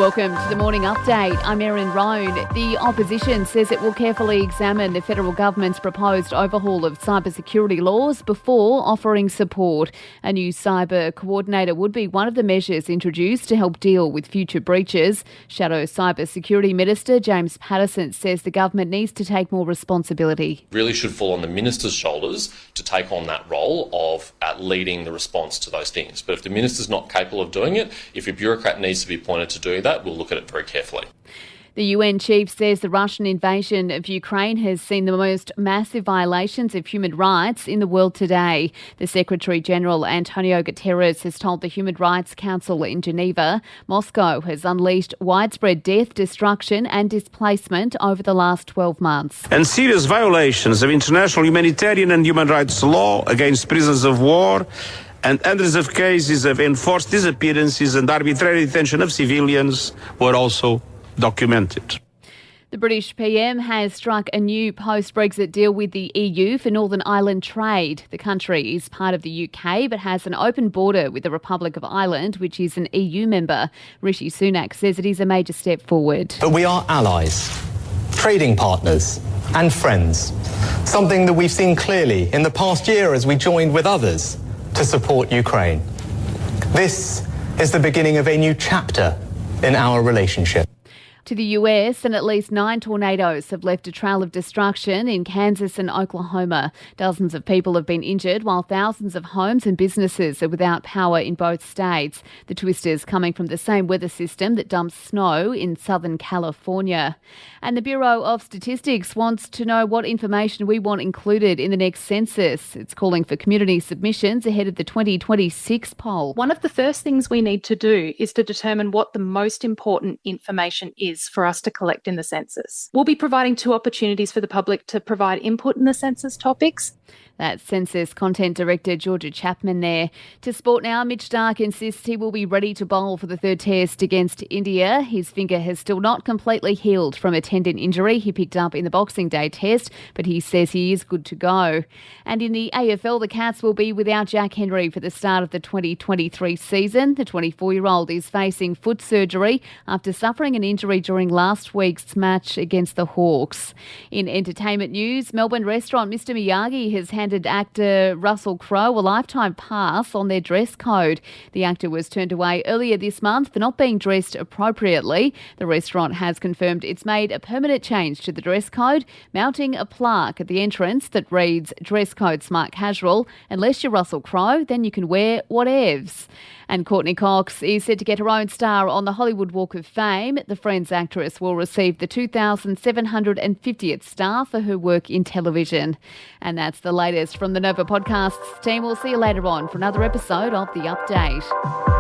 Welcome to the Morning Update. I'm Erin Roan. The opposition says it will carefully examine the federal government's proposed overhaul of cybersecurity laws before offering support. A new cyber coordinator would be one of the measures introduced to help deal with future breaches. Shadow Cybersecurity Minister James Patterson says the government needs to take more responsibility. Really should fall on the minister's shoulders to take on that role of leading the response to those things. But if the minister's not capable of doing it, if a bureaucrat needs to be appointed to do that, we'll look at it very carefully. The UN chief says the Russian invasion of Ukraine has seen the most massive violations of human rights in the world today. The Secretary-General Antonio Guterres has told the Human Rights Council in Geneva Moscow has unleashed widespread death, destruction and displacement over the last 12 months. And serious violations of international humanitarian and human rights law against prisoners of war and hundreds of cases of enforced disappearances and arbitrary detention of civilians were also documented. The British PM has struck a new post-Brexit deal with the EU for Northern Ireland trade. The country is part of the UK but has an open border with the Republic of Ireland, which is an EU member. Rishi Sunak says it is a major step forward. But we are allies, trading partners and friends, something that we've seen clearly in the past year as we joined with others to support Ukraine. This is the beginning of a new chapter in our relationship. To the US, and at least 9 tornadoes have left a trail of destruction in Kansas and Oklahoma. Dozens of people have been injured, while thousands of homes and businesses are without power in both states. The twisters coming from the same weather system that dumps snow in Southern California. And the Bureau of Statistics wants to know what information we want included in the next census. It's calling for community submissions ahead of the 2026 poll. One of the first things we need to do is to determine what the most important information is for us to collect in the census. We'll be providing 2 opportunities for the public to provide input in the census topics. That's Census Content Director Georgia Chapman there. To sport now, Mitch Starc insists he will be ready to bowl for the third test against India. His finger has still not completely healed from a tendon injury he picked up in the Boxing Day test, but he says he is good to go. And in the AFL, the Cats will be without Jack Henry for the start of the 2023 season. The 24-year-old is facing foot surgery after suffering an injury during last week's match against the Hawks. In entertainment news, Melbourne restaurant Mr Miyagi has handed actor Russell Crowe a lifetime pass on their dress code. The actor was turned away earlier this month for not being dressed appropriately. The restaurant has confirmed it's made a permanent change to the dress code, mounting a plaque at the entrance that reads "Dress Code Smart Casual. Unless you're Russell Crowe, then you can wear whatevs." And Courtney Cox is set to get her own star on the Hollywood Walk of Fame. The Friends actress will receive the 2,750th star for her work in television. And that's the latest from the Nova Podcasts team. We'll see you later on for another episode of The Update.